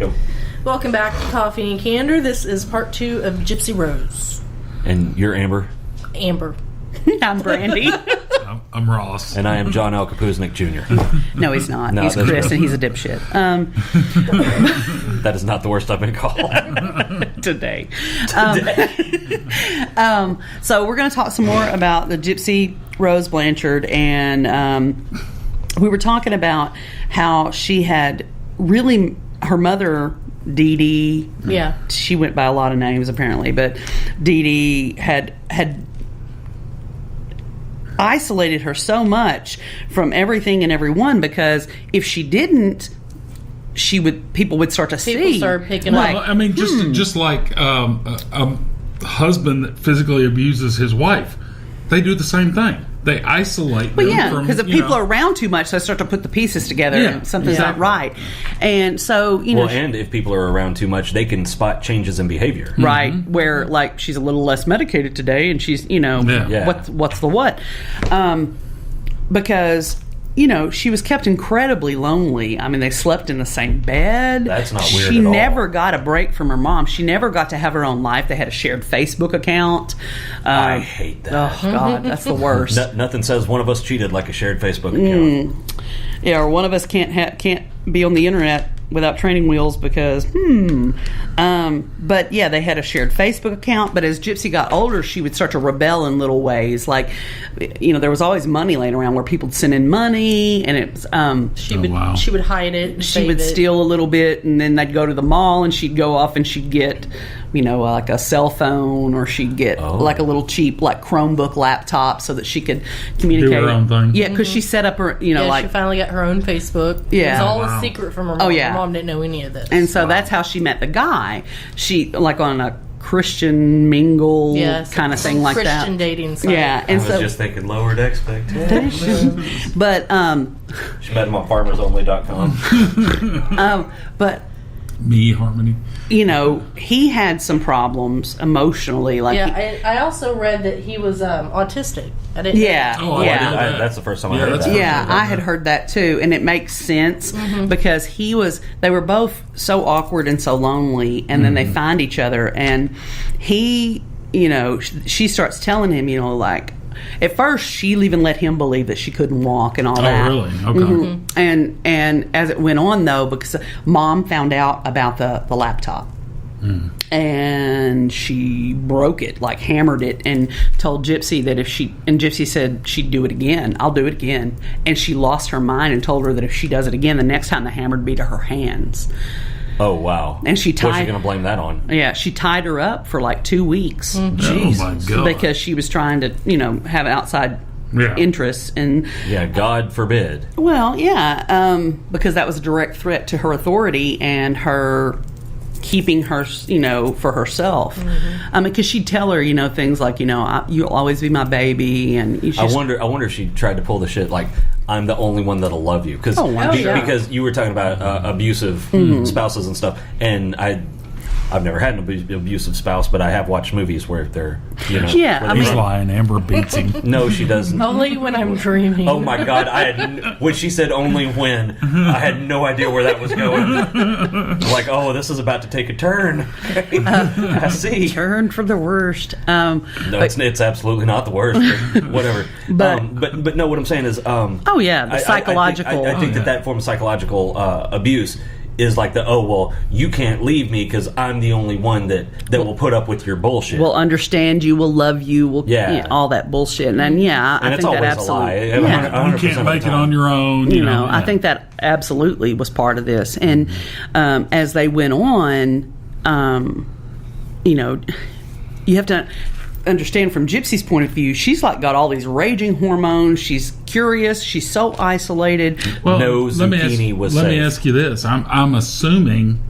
Welcome. Welcome back to Coffee and Candor. This is part 2 of Gypsy Rose. And you're Amber. Amber. I'm Brandy. I'm Ross. And I am John L. Kapuznik Jr. No, he's not. No, he's that's Chris, right. and he's a dipshit. That is not the worst I've been called. Today. So we're going to talk some more about the Gypsy Rose Blanchard, and we were talking about how she had really, her mother, Dee Dee, Yeah. she went by a lot of names apparently, but Dee Dee had isolated her so much from everything and everyone, because if she didn't, people would start to People see. start picking Well, up. I mean, just like a husband that physically abuses his wife, they do the same thing. They isolate Well, them yeah, from, because if people are around too much, they start to put the pieces together, Yeah, and something's exactly. not right. And so, Well, and if people are around too much, they can spot changes in behavior. right, where like she's a little less medicated today, and she's Yeah. what's the what? Because she was kept incredibly lonely. I mean, they slept in the same bed. That's not weird She at all. never got a break from her mom. She never got to have her own life. They had a shared Facebook account. I hate that. Oh God, that's the worst. Nothing says one of us cheated like a shared Facebook account. Yeah, or one of us can't be on the internet without training wheels because but yeah, they had a shared Facebook account. But as Gypsy got older, she would start to rebel in little ways. Like, there was always money laying around where people would send in money, and it was She wow. would hide it. she would steal a little bit, and then they'd go to the mall, and she'd go off and she'd get like a cell phone, or she'd get like a little cheap like Chromebook laptop so that she could communicate. Do her own thing. Yeah, because she set up her She like. finally got her own Facebook. Yeah. It was all Wow. a secret from her mom. Oh, yeah. Her mom didn't know any of this. And so that's how she met the guy. She like on a Christian mingle kind of thing like that. Christian dating site. Yeah, I and was so just thinking lowered expectations. but She met him on farmersonly.com. but Me, Harmony. he had some problems emotionally, like Yeah, I also read that he was autistic. I didn't. yeah, Oh, I yeah. didn't know that. That's the first time I Yeah, heard that's that. the Yeah, I had heard that too, and it makes sense because they were both so awkward and so lonely, and then they find each other, and he, she starts telling him, like, at first she'll even let him believe that she couldn't walk and all that. Oh, really? Okay. And as it went on, though, because Mom found out about the laptop. And she broke it, like hammered it, and told Gypsy that and Gypsy said she'd do it again. I'll do it again. And she lost her mind and told her that if she does it again, the next time the hammer would be to her hands. Oh, wow. And she What's she tied. going to blame that on? Yeah, she tied her up for like 2 weeks. Oh, my God. Because she was trying to, have outside interests. And Yeah, God forbid. well, yeah, because that was a direct threat to her authority and her keeping her, for herself. Because she'd tell her, things like, you'll always be my baby, and you I wonder if she tried to pull the shit like, I'm the only one that'll love you. Oh, wow. Yeah. Because you were talking about abusive spouses and stuff, and I've never had an abusive spouse, but I have watched movies where they're, Yeah, where I they- He's mean- lying. Amber beats him. No, she doesn't. Only when I'm dreaming. Oh my God! When she said "only when," I had no idea where that was going. Like, oh, this is about to take a turn. I see. Turn for the worst. No, it's absolutely not the worst. But whatever. But- But no, what I'm saying is, Oh, yeah, the psychological. I think that form of psychological abuse is like you can't leave me because I'm the only one that will put up with your bullshit. will understand you, will love you, will all that bullshit. And I and think it's always that absolutely, a lie. yeah. 100% You can't of the make it time. on your own. I think that absolutely was part of this. And as they went on, you have to understand from Gypsy's point of view, she's like got all these raging hormones. She's curious. She's so isolated. No zucchini was Let safe. me ask you this. I'm assuming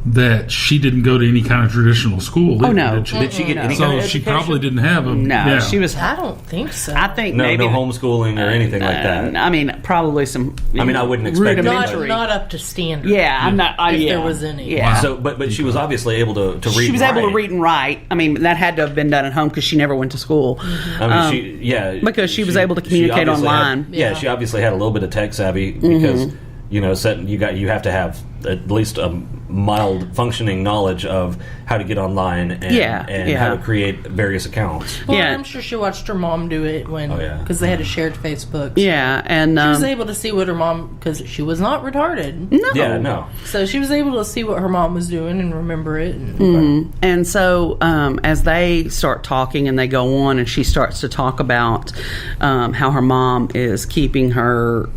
that she didn't go to any kind of traditional school. Oh, no. Did she? Did she get any So kind of she education? probably didn't have a... No, yeah. she was. I don't think so. I think No, maybe no homeschooling or anything like that. I mean, probably some. I mean, I wouldn't expect rudimentary. not up to standard. Yeah, I'm not. If yeah. there was any. Yeah. Wow. So, but she was obviously able to read. She was and able to write. read and write. I mean, that had to have been done at home because she never went to school. I mean, because she was able to communicate obviously online. Had, Yeah. she obviously had a little bit of tech savvy because you know, you have to have at least a mild functioning knowledge of how to get online and how to create various accounts. Well, I'm sure she watched her mom do it because they had a shared Facebook. So and she was able to see what her mom, because she was not retarded. No. Yeah, no. So she was able to see what her mom was doing and remember it. And so as they start talking and they go on, and she starts to talk about how her mom is keeping her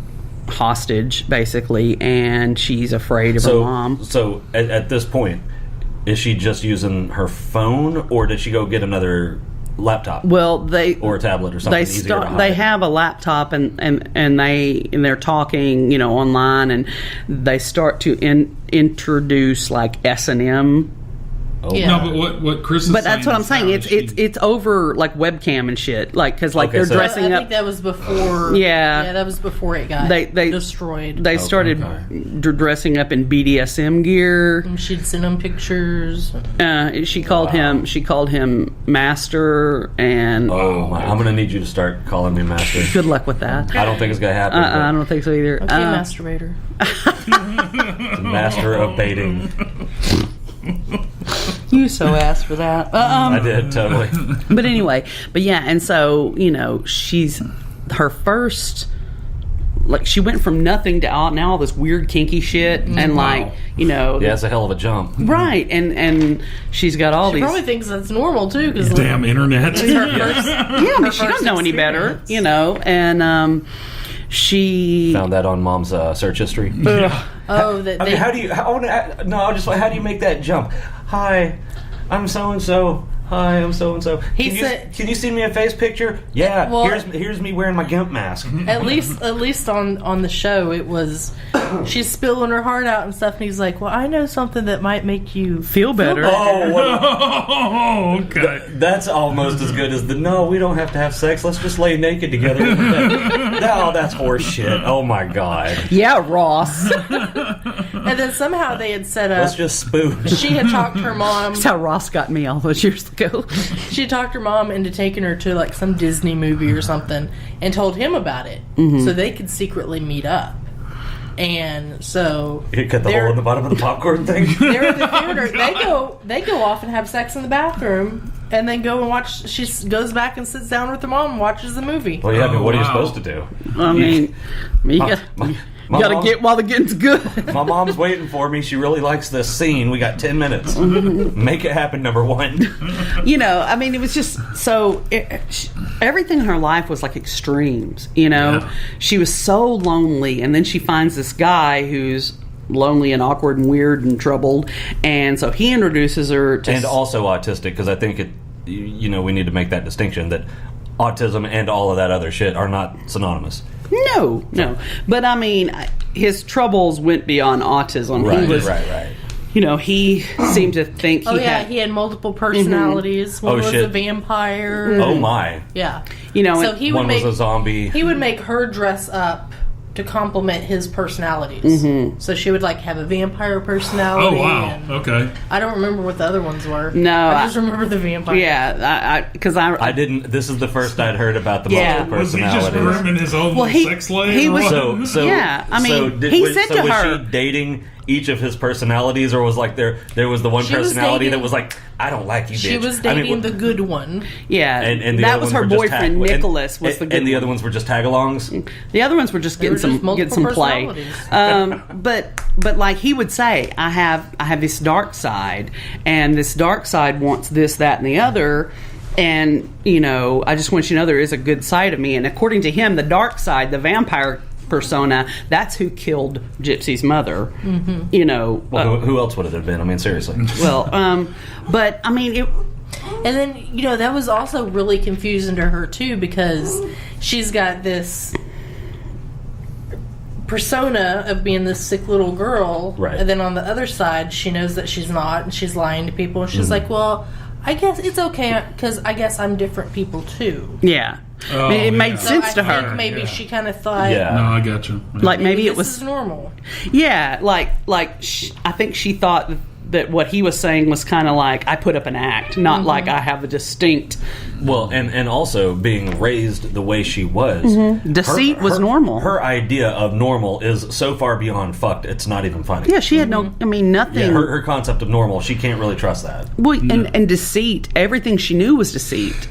hostage, basically, and she's afraid of her mom. So at this point, is she just using her phone, or did she go get another laptop? Well, or a tablet or something. They have a laptop, and they're talking, you know, online, and they start to introduce like S&M. Oh. Yeah. No, but what Chris is But saying that's what I'm saying. It's over like webcam and shit. Like, because they're dressing I up. think that was before. Yeah, that was before it got destroyed. They started dressing up in BDSM gear. And she'd send him pictures. She called him master, and Oh my! I'm gonna need you to start calling me master. good luck with that. I don't think it's gonna happen. I don't think so either. Okay, masturbator. Master of baiting. You so asked for that. I did, totally. But anyway, and so, you know, she's her first, like, she went from nothing to now all this weird kinky shit, and like, you know, Yeah, it's a hell of a jump. right, and she's got all She these. probably thinks that's normal too, because damn internet. Yeah, I mean, she doesn't know any better, you know, and she Found that on Mom's search history. how do you make that jump? Hi, I'm so and so. Hi, I'm so and so. Can you send me a face picture? Yeah. Well, here's me wearing my GIMP mask. At least on the show, it was she's spilling her heart out and stuff, and he's like, "Well, I know something that might make you feel better." Oh, okay. That's almost as good as no, we don't have to have sex. Let's just lay naked together. No, that's horse shit. Oh my god. Yeah, Ross. And then somehow they had set up. Let's just spoon. She had talked her mom. That's how Ross got me all those years ago. She talked her mom into taking her to like some Disney movie or something, and told him about it, so they could secretly meet up. And so You cut the hole in the bottom of the popcorn thing. they're at the theater. They go off and have sex in the bathroom, and then go and watch. She goes back and sits down with her mom and watches the movie. Well, yeah, what are you supposed to do? I mean, you gotta get while the getting's good. My mom's waiting for me. She really likes this scene. We got 10 minutes. Make it happen, number one. You know, I mean, it was just so... everything in her life was like extremes, you know? Yeah. She was so lonely, and then she finds this guy who's lonely and awkward and weird and troubled, and so he introduces her to... And also autistic, because I think we need to make that distinction, that autism and all of that other shit are not synonymous. No. But I mean, his troubles went beyond autism. Right, he was, right. You know, he seemed to think he had multiple personalities. One was a vampire. Oh my. Yeah. You know, so he one was a zombie. He would make her dress up to complement his personalities. So she would like have a vampire personality. Oh wow! Okay. I don't remember what the other ones were. No, I just remember the vampire. Yeah, because I didn't. This is the first I'd heard about the multiple personalities. Was he just grooming his own sex slave? He was. So yeah, I mean, he said to her, was she dating each of his personalities, or was like there was the one personality that was like, I don't like you, bitch. She was dating the good one. Yeah, and that was her boyfriend Nicholas. Was the good and the one. other ones were just tag-alongs. The other ones were just getting some play. But like he would say, I have this dark side, and this dark side wants this, that, and the other. And, you know, I just want you to know there is a good side of me. And according to him, the dark side, the vampire persona, that's who killed Gypsy's mother. You know. Well, who else would it have been? I mean, seriously. Well, but, I mean, it... And then, you know, that was also really confusing to her, too, because she's got this persona of being this sick little girl. Right. And then on the other side, she knows that she's not, and she's lying to people. And she's like, well, I guess it's okay, because I guess I'm different people, too. Yeah. Oh, it made sense to her. I think maybe she kind of thought... Yeah. No, I got you. Like maybe it was... This is normal. Yeah, like I think she thought that what he was saying was kind of like, I put up an act, not like I have a distinct... Well, and also being raised the way she was. Deceit was normal. Her idea of normal is so far beyond fucked, it's not even funny. Yeah, she had no... I mean, nothing... Yeah, her concept of normal, she can't really trust that. Well, and deceit, everything she knew was deceit.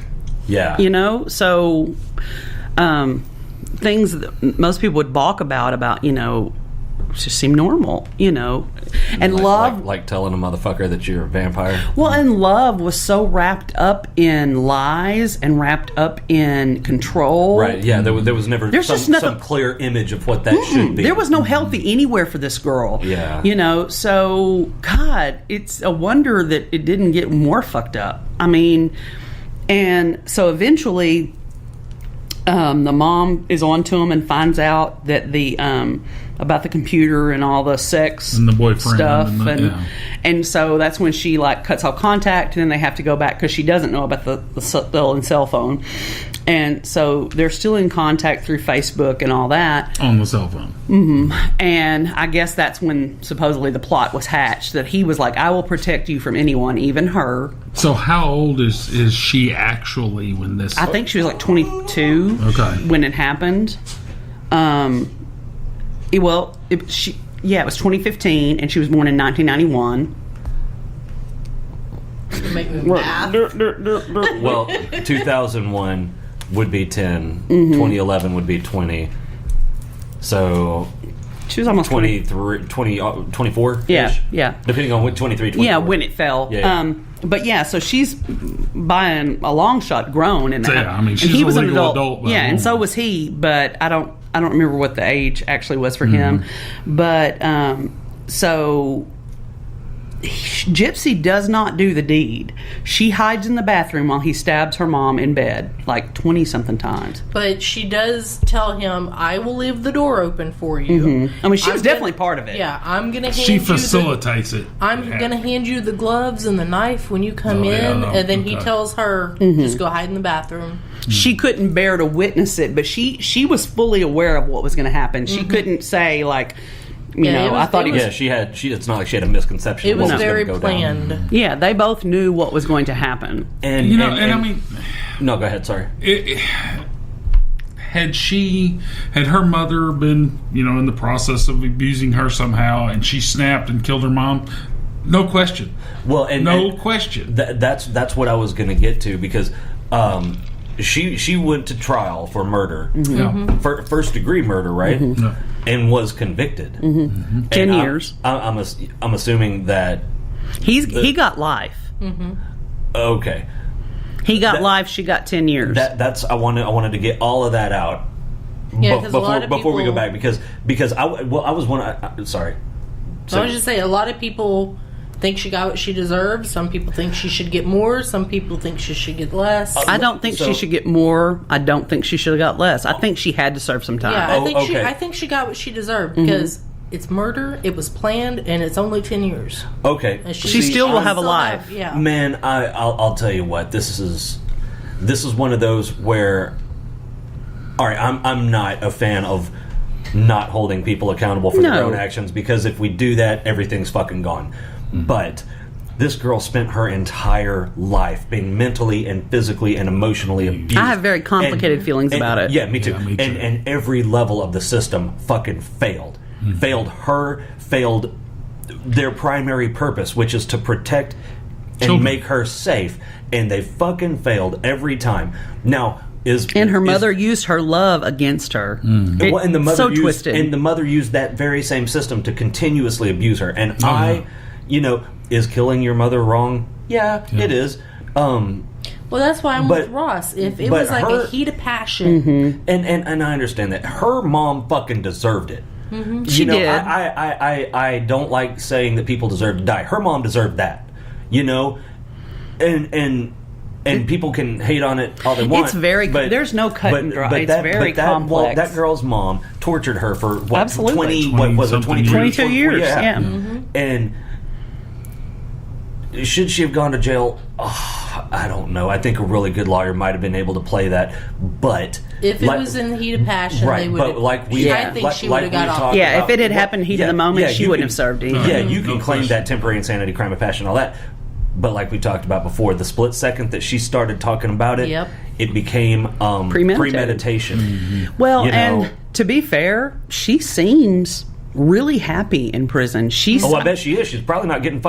Yeah. You know? So, things that most people would balk about, you know, just seem normal, you know. And love... Like telling a motherfucker that you're a vampire. Well, and love was so wrapped up in lies and wrapped up in control. Right, yeah, there was never some clear image of what that should be. There was no healthy anywhere for this girl. Yeah. You know, so, God, it's a wonder that it didn't get more fucked up. I mean, and so eventually... the mom is on to him and finds out that about the computer and all the sex and the boyfriend stuff, and so that's when she like cuts off contact, and then they have to go back because she doesn't know about the cell phone, and so they're still in contact through Facebook and all that on the cell phone. And I guess that's when supposedly the plot was hatched, that he was like, I will protect you from anyone, even her. So how old is she actually when this... I think she was like 22 when it happened. It was 2015, and she was born in 1991. Make me math. Well, 2001 would be 10. 2011 would be 20. So... She was almost 23, 24? Yeah. Depending on what 23, 24. Yeah, when it fell. Yeah. But yeah, so she's by a long shot grown, and so, yeah, I mean, she's he was a an legal adult. by Yeah, and now. so was he. But I don't remember what the age actually was for him. But so Gypsy does not do the deed. She hides in the bathroom while he stabs her mom in bed like 20-something times. But she does tell him, I will leave the door open for you. I mean, she was definitely part of it. Yeah, I'm going to hand She you facilitates it. I'm going to hand you the gloves and the knife when you come in. And then he tells her, just go hide in the bathroom. She couldn't bear to witness it, but she was fully aware of what was going to happen. She couldn't say, like... I thought it's not like she had a misconception. It was of what very gonna go planned. down. Yeah, they both knew what was going to happen. And I mean, no, go ahead. Sorry. Had her mother been, in the process of abusing her somehow, and she snapped and killed her mom, no question. Well, and question. That's what I was going to get to, because she went to trial for murder, for first degree murder, right? Yeah. And was convicted. 10 years. I'm assuming that he got life. Okay. He got life. She got 10 years. That's I wanted to get all of that out. Yeah, before we go back, because I was one. Sorry. So I was just saying, a lot of people think she got what she deserved. Some people think she should get more. Some people think she should get less. I don't think she should get more. I don't think she should have got less. I think she had to serve some time. Yeah, I think she got what she deserved, because it's murder. It was planned, and it's only 10 years. Okay, And she still will have a life. Yeah, man. I'll tell you what. This is one of those where, all right, I'm not a fan of not holding people accountable for their own actions, because if we do that, everything's fucking gone. But this girl spent her entire life being mentally and physically and emotionally abused. I have very complicated feelings about it. Yeah, me too. Yeah, me too. And every level of the system fucking failed. Failed her, failed their primary purpose, which is to protect and make her safe. And they fucking failed every time. Now, her mother used her love against her. And the mother so used, twisted. And the mother used that very same system to continuously abuse her. And is killing your mother wrong? Yeah, it is. well, that's why I'm with Ross. If it was like a heat of passion, and I understand that her mom fucking deserved it. She did. I don't like saying that people deserve to die. Her mom deserved that. And people can hate on it all they want. It's very. There's no cut and dry. It's very complex. That girl's mom tortured her for what? Absolutely. 22 years. Yeah. And should she have gone to jail? Oh, I don't know. I think a really good lawyer might have been able to play that, but if it was in the heat of passion, right? They would. But like we, I think she would have got off. Yeah, if it had happened heat of the moment, she wouldn't have served either. Yeah, you can claim that temporary insanity, crime of passion, all that. But like we talked about before, the split second that she started talking about it, it became premeditation. Mm-hmm. Well, and to be fair, she seems really happy in prison. I bet she is. She's probably not getting